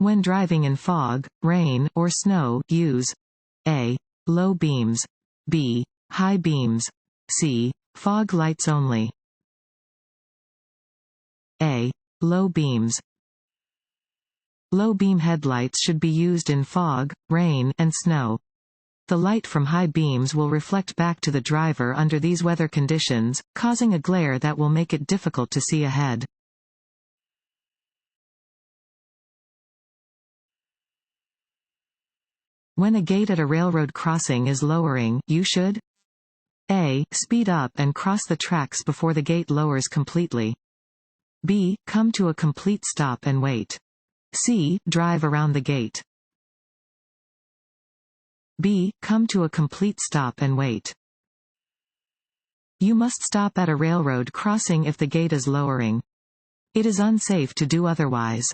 When driving in fog, rain, or snow, use A. Low beams, B. High beams, C. Fog lights only. A. Low beams. Low beam headlights should be used in fog, rain, and snow. The light from high beams will reflect back to the driver under these weather conditions, causing a glare that will make it difficult to see ahead. When a gate at a railroad crossing is lowering, you should A. Speed up and cross the tracks before the gate lowers completely. B. Come to a complete stop and wait. C. Drive around the gate. B. Come to a complete stop and wait. You must stop at a railroad crossing if the gate is lowering. It is unsafe to do otherwise.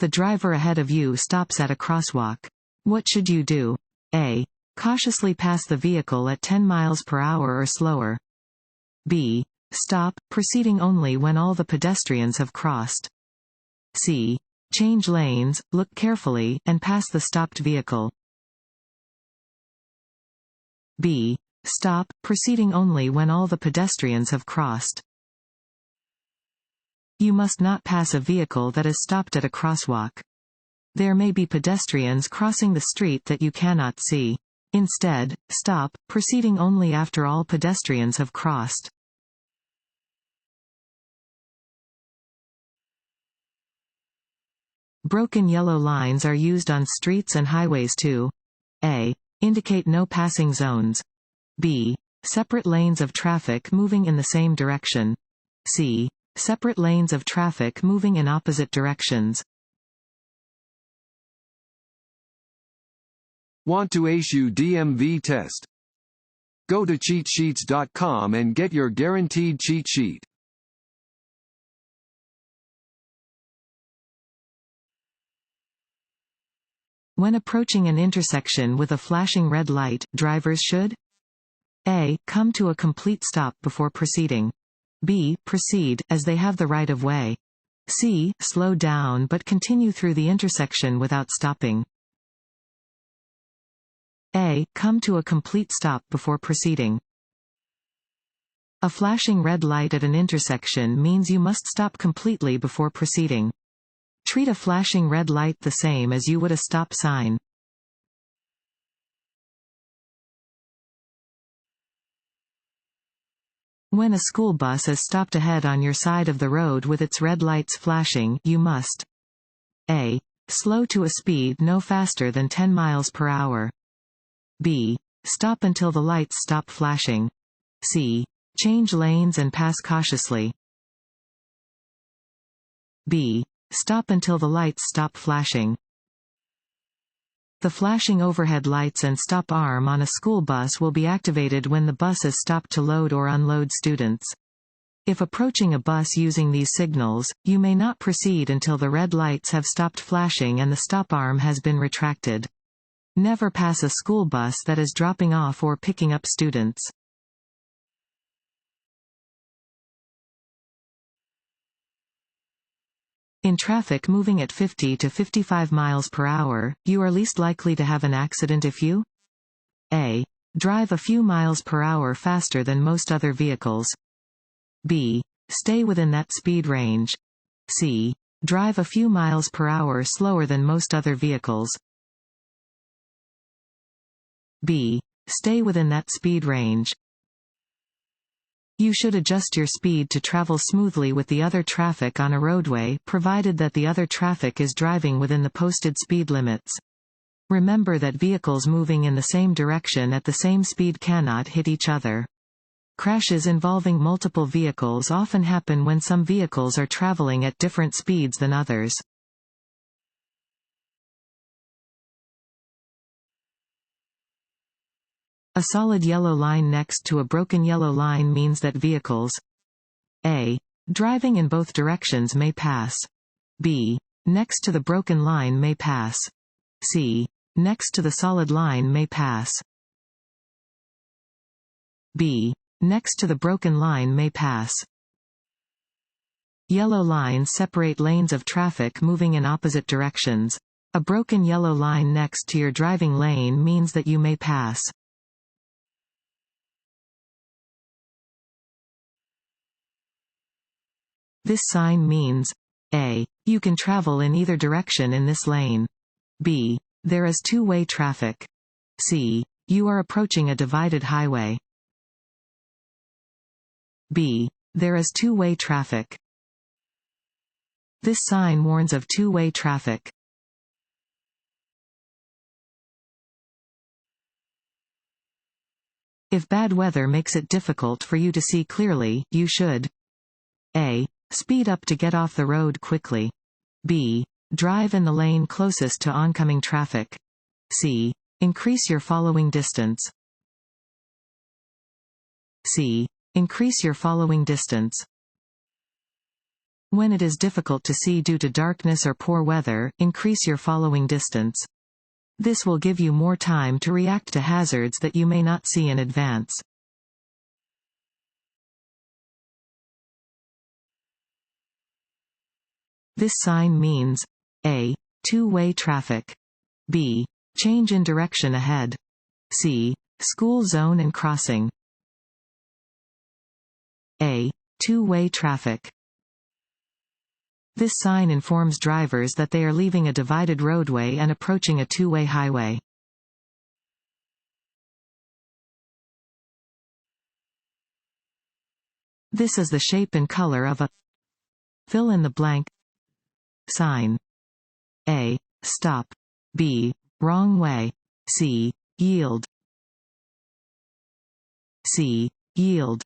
The driver ahead of you stops at a crosswalk. What should you do? A. Cautiously pass the vehicle at 10 miles per hour or slower. B. Stop, proceeding only when all the pedestrians have crossed. C. Change lanes, look carefully, and pass the stopped vehicle. B. Stop, proceeding only when all the pedestrians have crossed. You must not pass a vehicle that is stopped at a crosswalk. There may be pedestrians crossing the street that you cannot see. Instead, stop, proceeding only after all pedestrians have crossed. Broken yellow lines are used on streets and highways to A. Indicate no passing zones. B. Separate lanes of traffic moving in the same direction. C. Separate lanes of traffic moving in opposite directions. Want to ace your DMV test? Go to cheatsheets.com and get your guaranteed cheat sheet. When approaching an intersection with a flashing red light, drivers should A. Come to a complete stop before proceeding. B. Proceed, as they have the right of way. C. Slow down but continue through the intersection without stopping. A. Come to a complete stop before proceeding. A flashing red light at an intersection means you must stop completely before proceeding. Treat a flashing red light the same as you would a stop sign. When a school bus is stopped ahead on your side of the road with its red lights flashing, you must A. Slow to a speed no faster than 10 miles per hour. B. Stop until the lights stop flashing. C. Change lanes and pass cautiously. B. Stop until the lights stop flashing. The flashing overhead lights and stop arm on a school bus will be activated when the bus is stopped to load or unload students. If approaching a bus using these signals, you may not proceed until the red lights have stopped flashing and the stop arm has been retracted. Never pass a school bus that is dropping off or picking up students. In traffic moving at 50 to 55 miles per hour, you are least likely to have an accident if you A. Drive a few miles per hour faster than most other vehicles. B. Stay within that speed range. C. Drive a few miles per hour slower than most other vehicles. B. Stay within that speed range. You should adjust your speed to travel smoothly with the other traffic on a roadway, provided that the other traffic is driving within the posted speed limits. Remember that vehicles moving in the same direction at the same speed cannot hit each other. Crashes involving multiple vehicles often happen when some vehicles are traveling at different speeds than others. A solid yellow line next to a broken yellow line means that vehicles A. Driving in both directions may pass. B. Next to the broken line may pass. C. Next to the solid line may pass. B. Next to the broken line may pass. Yellow lines separate lanes of traffic moving in opposite directions. A broken yellow line next to your driving lane means that you may pass. This sign means A. You can travel in either direction in this lane. B. There is two-way traffic. C. You are approaching a divided highway. B. There is two-way traffic. This sign warns of two-way traffic. If bad weather makes it difficult for you to see clearly, you should A. Speed up to get off the road quickly. B. Drive in the lane closest to oncoming traffic. C. Increase your following distance. C. Increase your following distance. When it is difficult to see due to darkness or poor weather, increase your following distance. This will give you more time to react to hazards that you may not see in advance. This sign means A. Two-way traffic. B. Change in direction ahead. C. School zone and crossing. A. Two-way traffic. This sign informs drivers that they are leaving a divided roadway and approaching a two-way highway. This is the shape and color of a fill in the blank sign. A. Stop. B. Wrong way. C. Yield. C. Yield.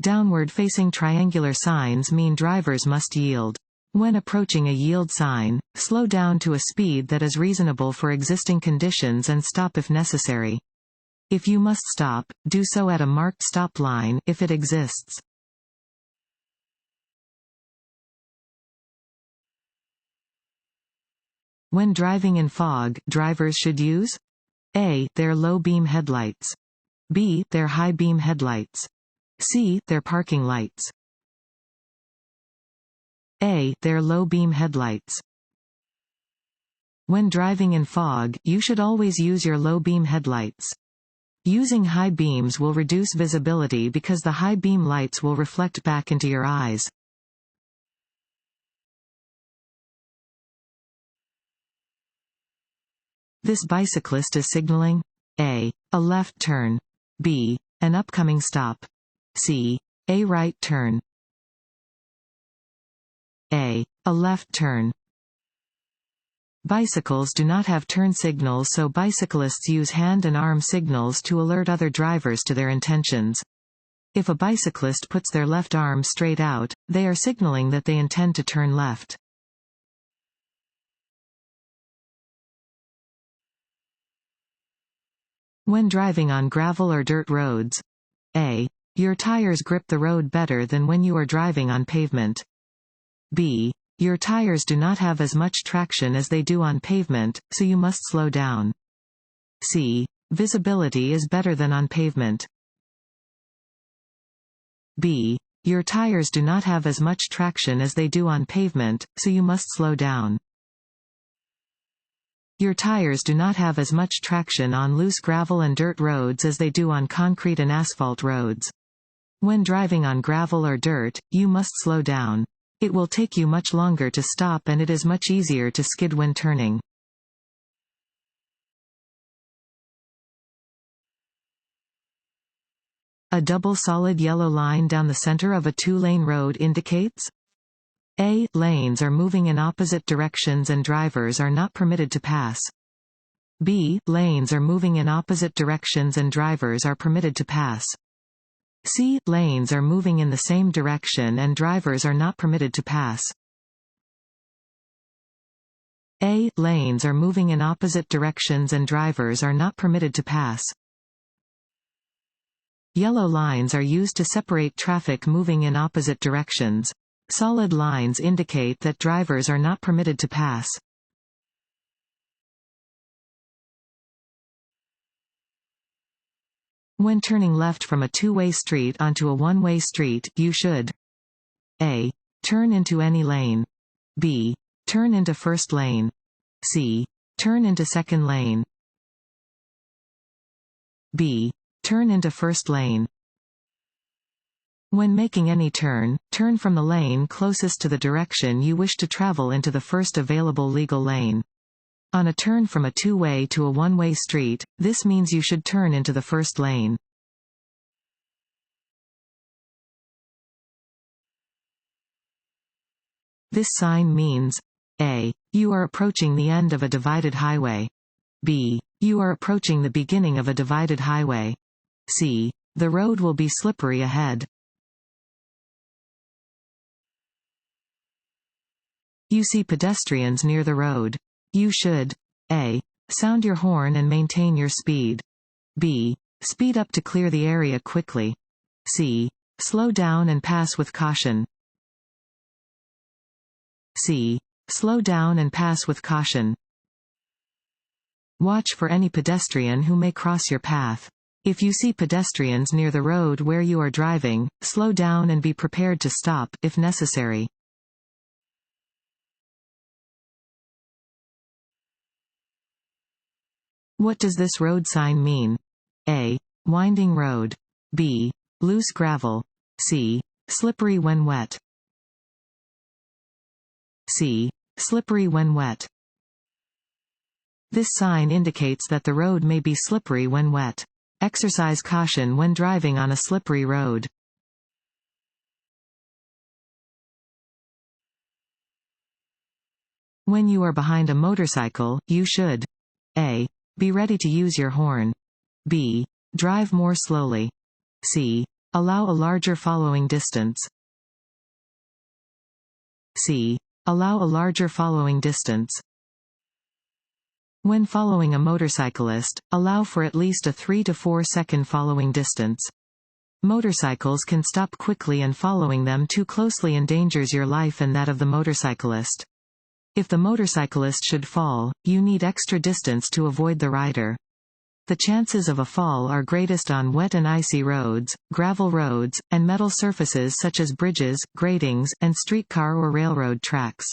Downward-facing triangular signs mean drivers must yield. When approaching a yield sign, slow down to a speed that is reasonable for existing conditions and stop if necessary. If you must stop, do so at a marked stop line, if it exists. When driving in fog, drivers should use A. Their low-beam headlights. B. Their high-beam headlights. C. Their parking lights. A. Their low-beam headlights. When driving in fog, you should always use your low-beam headlights. Using high beams will reduce visibility because the high beam lights will reflect back into your eyes. This bicyclist is signaling A. A left turn. B. An upcoming stop. C. A right turn. A. A left turn. Bicycles do not have turn signals, so bicyclists use hand and arm signals to alert other drivers to their intentions. If a bicyclist puts their left arm straight out, they are signaling that they intend to turn left. When driving on gravel or dirt roads, A. Your tires grip the road better than when you are driving on pavement. B. Your tires do not have as much traction as they do on pavement, so you must slow down. C. Visibility is better than on pavement. B. Your tires do not have as much traction as they do on pavement, so you must slow down. Your tires do not have as much traction on loose gravel and dirt roads as they do on concrete and asphalt roads. When driving on gravel or dirt, you must slow down. It will take you much longer to stop and it is much easier to skid when turning. A double solid yellow line down the center of a two-lane road indicates A. Lanes are moving in opposite directions and drivers are not permitted to pass. B. Lanes are moving in opposite directions and drivers are permitted to pass. C. Lanes are moving in the same direction and drivers are not permitted to pass. A. Lanes are moving in opposite directions and drivers are not permitted to pass. Yellow lines are used to separate traffic moving in opposite directions. Solid lines indicate that drivers are not permitted to pass. When turning left from a two-way street onto a one-way street, you should A. Turn into any lane. B. Turn into first lane. C. Turn into second lane. B. Turn into first lane. When making any turn, turn from the lane closest to the direction you wish to travel into the first available legal lane. On a turn from a two-way to a one-way street, this means you should turn into the first lane. This sign means A. You are approaching the end of a divided highway. B. You are approaching the beginning of a divided highway. C. The road will be slippery ahead. You see pedestrians near the road. You should A. Sound your horn and maintain your speed. B. Speed up to clear the area quickly. C. Slow down and pass with caution. C. Slow down and pass with caution. Watch for any pedestrian who may cross your path. If you see pedestrians near the road where you are driving, slow down and be prepared to stop, if necessary. What does this road sign mean? A. Winding road. B. Loose gravel. C. Slippery when wet. C. Slippery when wet. This sign indicates that the road may be slippery when wet. Exercise caution when driving on a slippery road. When you are behind a motorcycle, you should A. Be ready to use your horn. B. Drive more slowly. C. Allow a larger following distance. C. Allow a larger following distance. When following a motorcyclist, allow for at least a 3 to 4 second following distance. Motorcycles can stop quickly and following them too closely endangers your life and that of the motorcyclist. If the motorcyclist should fall, you need extra distance to avoid the rider. The chances of a fall are greatest on wet and icy roads, gravel roads, and metal surfaces such as bridges, gratings, and streetcar or railroad tracks.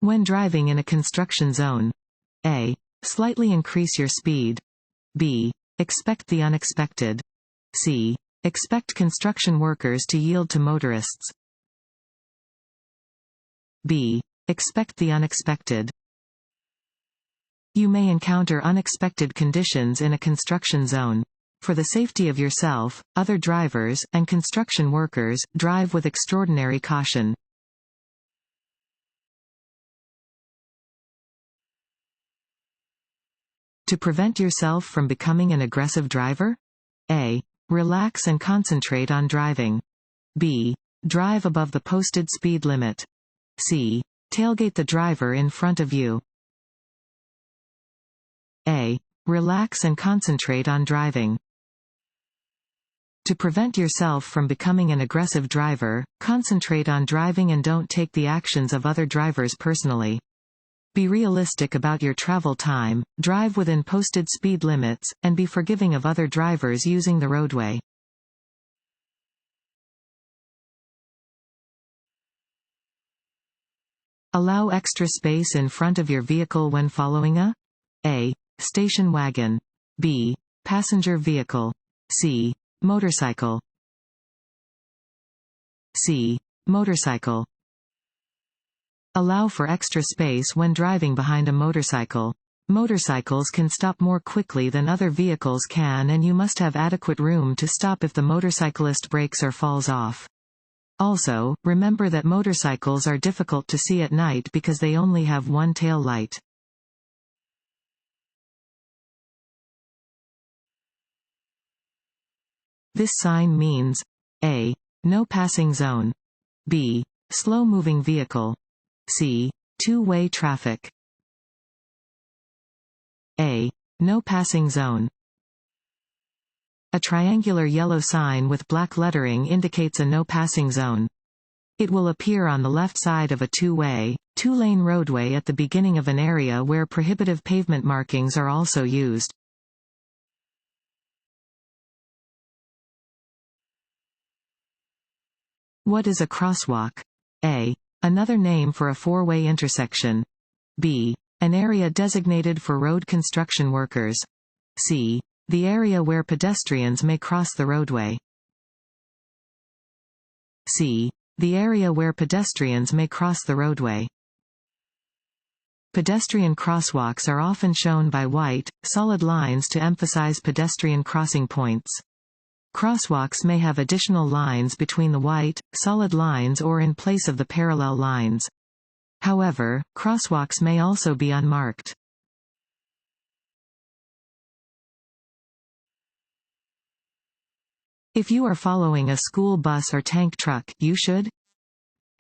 When driving in a construction zone, A. Slightly increase your speed. B. Expect the unexpected. C. Expect construction workers to yield to motorists. B. Expect the unexpected. You may encounter unexpected conditions in a construction zone. For the safety of yourself, other drivers, and construction workers, drive with extraordinary caution. To prevent yourself from becoming an aggressive driver? A. Relax and concentrate on driving. B. Drive above the posted speed limit. C. Tailgate the driver in front of you. A. Relax and concentrate on driving. To prevent yourself from becoming an aggressive driver, concentrate on driving and don't take the actions of other drivers personally. Be realistic about your travel time, drive within posted speed limits, and be forgiving of other drivers using the roadway. Allow extra space in front of your vehicle when following A. Station wagon. B. Passenger vehicle. C. Motorcycle. C. Motorcycle. Allow for extra space when driving behind a motorcycle. Motorcycles can stop more quickly than other vehicles can, and you must have adequate room to stop if the motorcyclist brakes or falls off. Also, remember that motorcycles are difficult to see at night because they only have one tail light. This sign means A. No passing zone. B. Slow-moving vehicle. C. Two-way traffic. A. No passing zone. A triangular yellow sign with black lettering indicates a no passing zone. It will appear on the left side of a two-way, two-lane roadway at the beginning of an area where prohibitive pavement markings are also used. What is a crosswalk? A. Another name for a four-way intersection. B. An area designated for road construction workers. C. The area where pedestrians may cross the roadway. C. The area where pedestrians may cross the roadway. Pedestrian crosswalks are often shown by white, solid lines to emphasize pedestrian crossing points. Crosswalks may have additional lines between the white, solid lines or in place of the parallel lines. However, crosswalks may also be unmarked. If you are following a school bus or tank truck, you should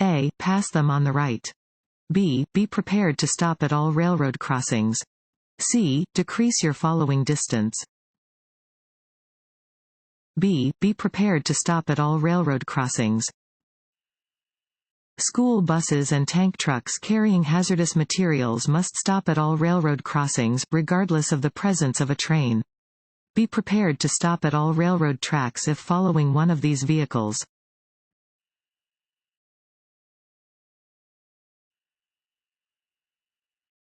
A. Pass them on the right. B. Be prepared to stop at all railroad crossings. C. Decrease your following distance. B. Be prepared to stop at all railroad crossings. School buses and tank trucks carrying hazardous materials must stop at all railroad crossings, regardless of the presence of a train. Be prepared to stop at all railroad tracks if following one of these vehicles.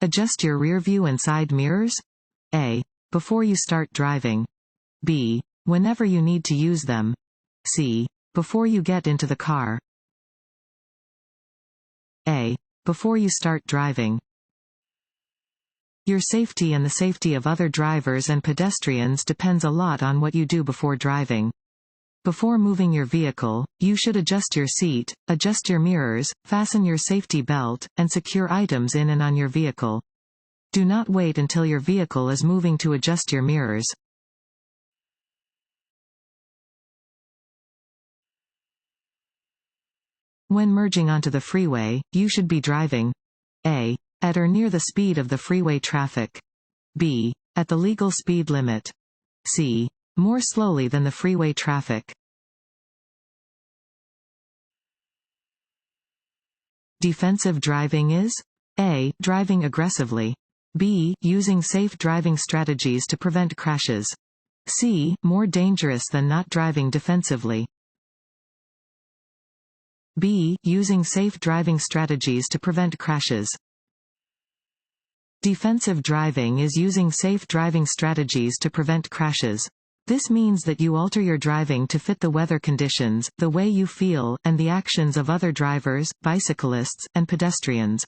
Adjust your rear view and side mirrors. A. Before you start driving. B. Whenever you need to use them. C. Before you get into the car. A. Before you start driving. Your safety and the safety of other drivers and pedestrians depends a lot on what you do before driving. Before moving your vehicle, you should adjust your seat, adjust your mirrors, fasten your safety belt, and secure items in and on your vehicle. Do not wait until your vehicle is moving to adjust your mirrors. When merging onto the freeway, you should be driving A. At or near the speed of the freeway traffic. B. At the legal speed limit. C. More slowly than the freeway traffic. Defensive driving is A. Driving aggressively. B. Using safe driving strategies to prevent crashes. C. More dangerous than not driving defensively. B. Using safe driving strategies to prevent crashes. Defensive driving is using safe driving strategies to prevent crashes. This means that you alter your driving to fit the weather conditions, the way you feel, and the actions of other drivers, bicyclists, and pedestrians.